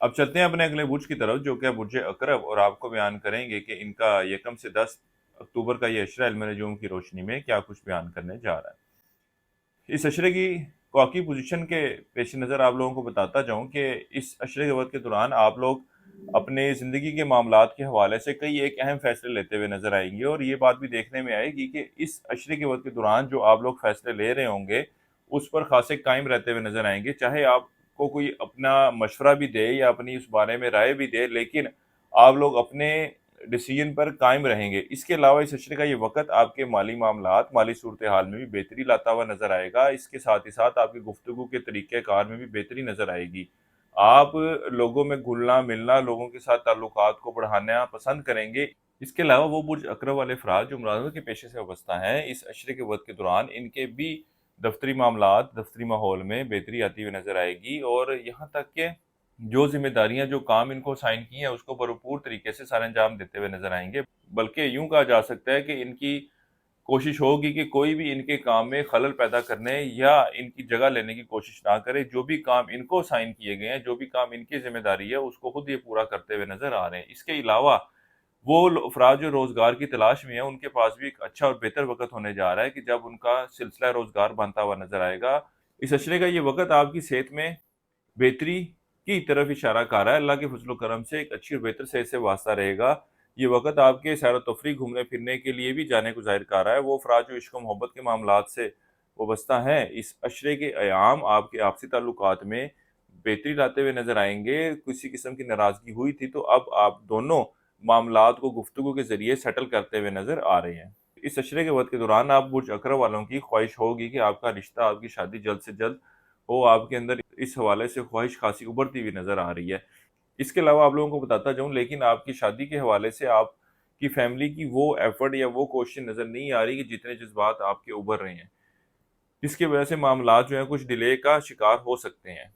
अब चलते हैं अपने अगले बुर्ज की तरफ, जो कि है बुर्ज अकरब, और आपको बयान करेंगे कि इनका यकम से 10 अक्टूबर का ये अशरा इल्म नजूम की रोशनी में क्या कुछ बयान करने जा रहा है। इस अशरे की वाकई पोजीशन के पेश नज़र आप लोगों को बताता जाऊं कि इस अशरे के वक्त के दौरान आप लोग अपने ज़िंदगी के मामलात के हवाले से कई एक अहम फैसले लेते हुए नजर आएंगे, और ये बात भी देखने में आएगी कि इस अशरे के वक्त के दौरान जो आप लोग फैसले ले रहे होंगे उस पर खासे कायम रहते हुए नजर आएंगे। चाहे आपको कोई अपना मशवरा भी दे या अपनी उस बारे में राय भी दे, लेकिन आप लोग अपने डिसीजन पर कायम रहेंगे। इसके अलावा इस अशरे का ये वक़्त आपके माली मामलात, माली सूरत हाल में भी बेहतरी लाता हुआ नज़र आएगा। इसके साथ ही साथ आपकी गुफ्तगू के तरीक़े कार में भी बेहतरी नज़र आएगी। आप लोगों में घुलना-मिलना, लोगों के साथ ताल्लुकात को बढ़ाना पसंद करेंगे। इसके अलावा वो बुर्ज अक़रब वाले अफ़राद जो मुलाज़मत के पेशे से वाबस्ता हैं, इस अशरे के वक़्त के दौरान इनके भी दफ़्तरी मामलात, दफ़्तरी माहौल में बेहतरी आती हुई नज़र आएगी, और यहाँ तक कि जो ज़िम्मेदारियाँ, जो काम इनको असाइन की हैं, उसको भरपूर तरीके से सर अंजाम देते हुए नज़र आएँगे। बल्कि यूँ कहा जा सकता है कि इनकी कोशिश होगी कि कोई भी इनके काम में खलल पैदा करने या इनकी जगह लेने की कोशिश ना करे। जो भी काम इनको असाइन किए गए हैं, जो भी काम इनकी ज़िम्मेदारी है, उसको खुद ये पूरा करते हुए नज़र आ रहे हैं। इसके अलावा वो अफ़राद जो रोज़गार की तलाश में हैं, उनके पास भी एक अच्छा और बेहतर वक़्त होने जा रहा है कि जब उनका सिलसिला रोज़गार बनता हुआ नज़र आएगा। इस अशरे का ये वक़्त आपकी सेहत में बेहतरी की तरफ इशारा कर रहा है। अल्लाह के फज़ल व करम से एक अच्छी और बेहतर सेहत से वास्ता रहेगा। ये वक़्त आपके सैर व तफरीह, घूमने-फिरने के लिए भी जाने को ज़ाहिर कर रहा है। वो अफ़राद जो इश्क व मोहब्बत के मामलात से वाबस्ता हैं, इस अशरे के अयाम आपके आपसी ताल्लुकात में बेहतरी लाते हुए नज़र आएँगे। किसी किस्म की नाराज़गी हुई थी, तो अब आप दोनों मामलात को गुफ्तगू के ज़रिए सेटल करते हुए नज़र आ रहे हैं। इस अशरे के वक़्त के दौरान आप बुर्ज अक़रब वालों की ख्वाहिश होगी कि आपका रिश्ता, आपकी शादी जल्द से जल्द हो। आपके अंदर इस हवाले से ख्वाहिश खासी उभरती हुई नज़र आ रही है। इसके अलावा आप लोगों को बताता जाऊँ, लेकिन आपकी शादी के हवाले से आपकी फैमिली की वो एफ़र्ट या वो कोशिश नज़र नहीं आ रही कि जितने जज़्बात आपके उभर रहे हैं, जिसकी वजह से मामलात जो हैं कुछ डिले का शिकार हो सकते हैं।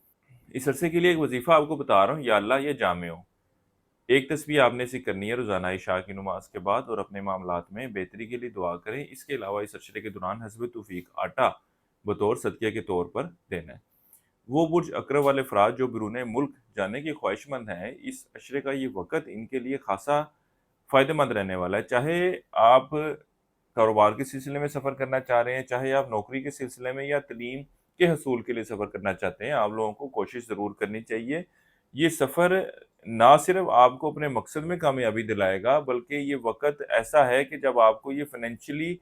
इस अरसे के लिए एक वज़ीफ़ा आपको बता रहा हूँ, या अल्लाह ये जामे हो। एक तस्बीह आपने इसे करनी है रोज़ाना इशा की नमाज़ के बाद, और अपने मामलात में बेहतरी के लिए दुआ करें। इसके अलावा इस अशरे के दौरान हस्ब तौफ़ीक आटा बतौर सदक़े के तौर पर देना है। वो बुर्ज अक़रब वाले अफ़राद जो बैरून मुल्क जाने के ख्वाहिशमंद हैं, इस अशरे का ये वक़्त इनके लिए ख़ासा फ़ायदेमंद रहने वाला है। चाहे आप कारोबार के सिलसिले में सफ़र करना चाह रहे हैं, चाहे आप नौकरी के सिलसिले में या तलीम के हसूल के लिए सफ़र करना चाहते हैं, आप लोगों को कोशिश ज़रूर करनी चाहिए। ये सफ़र ना सिर्फ़ आपको अपने मकसद में कामयाबी दिलाएगा, बल्कि ये वक़्त ऐसा है कि जब आपको ये फ़ाइनेंशियली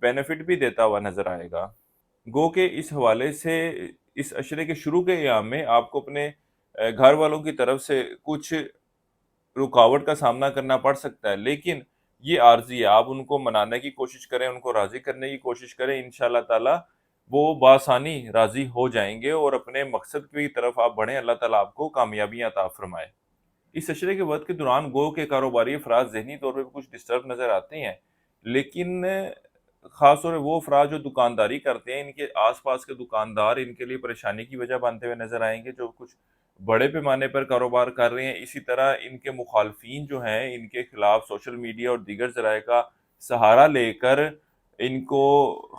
बेनिफ़िट भी देता हुआ नज़र आएगा। गो के इस हवाले से इस अशरे के शुरू के अयाम में आपको अपने घर वालों की तरफ से कुछ रुकावट का सामना करना पड़ सकता है, लेकिन ये आर्ज़ी है। आप उनको मनाने की कोशिश करें, उनको राज़ी करने की कोशिश करें, इंशाअल्लाह ताला वो बआसानी राज़ी हो जाएँगे और अपने मकसद की तरफ आप बढ़ें। अल्लाह ताला आपको कामयाबियाँ अता फ़रमाए। इस अशरे के वक़्त के दौरान गो के कारोबारी अफ़राद ज़हनी तौर पे कुछ डिस्टर्ब नज़र आते हैं, लेकिन ख़ास तौर पे वो अफ़राद जो दुकानदारी करते हैं, इनके आस-पास के दुकानदार इनके लिए परेशानी की वजह बनते हुए नज़र आएँगे, जो कुछ बड़े पैमाने पर कारोबार कर रहे हैं। इसी तरह इनके मुखालफिन जो हैं, इनके खिलाफ सोशल मीडिया और दीगर ज़राए का सहारा लेकर इनको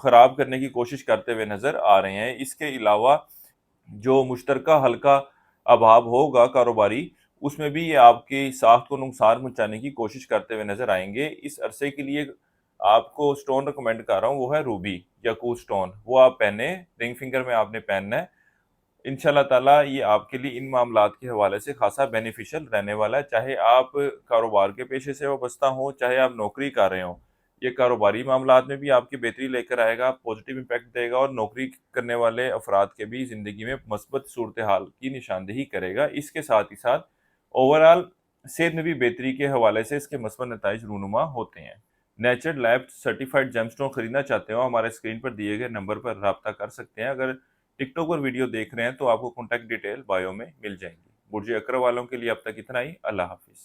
ख़राब करने की कोशिश करते हुए नज़र आ रहे हैं। इसके अलावा जो मुश्तरका हल का अभाव होगा कारोबारी, उसमें भी ये आपकी साख को नुकसान पहुँचाने की कोशिश करते हुए नज़र आएँगे। इस अरसे के लिए आपको स्टोन रिकमेंड कर रहा हूँ, वो है रूबी, याकूत स्टोन। वो आप पहने, रिंग फिंगर में आपने पहनना है। इंशाअल्लाह ताला ये आपके लिए इन मामलात के हवाले से खासा बेनिफिशियल रहने वाला है। चाहे आप कारोबार के पेशे से वाबस्ता हों, चाहे आप नौकरी कर रहे हों। ये कारोबारी मामलात में भी आपकी बेहतरी लेकर आएगा, पॉजिटिव इम्पैक्ट देगा, और नौकरी करने वाले अफराद के भी ज़िंदगी में मस्बत सूरत हाल की निशानदेही करेगा। इसके साथ ही साथ ओवरऑल सेहत में भी बेहतरी के हवाले से इसके मस्बत नताइज रूनुमा होते हैं। नेचर लैब सर्टिफाइड जेमस्टोन खरीदना चाहते हो, हमारे स्क्रीन पर दिए गए नंबर पर राब्ता कर सकते हैं। अगर टिकटॉक पर वीडियो देख रहे हैं तो आपको कॉन्टैक्ट डिटेल बायो में मिल जाएंगी। बुर्ज अकरम वालों के लिए अब तक इतना ही। अल्लाह हाफिज़।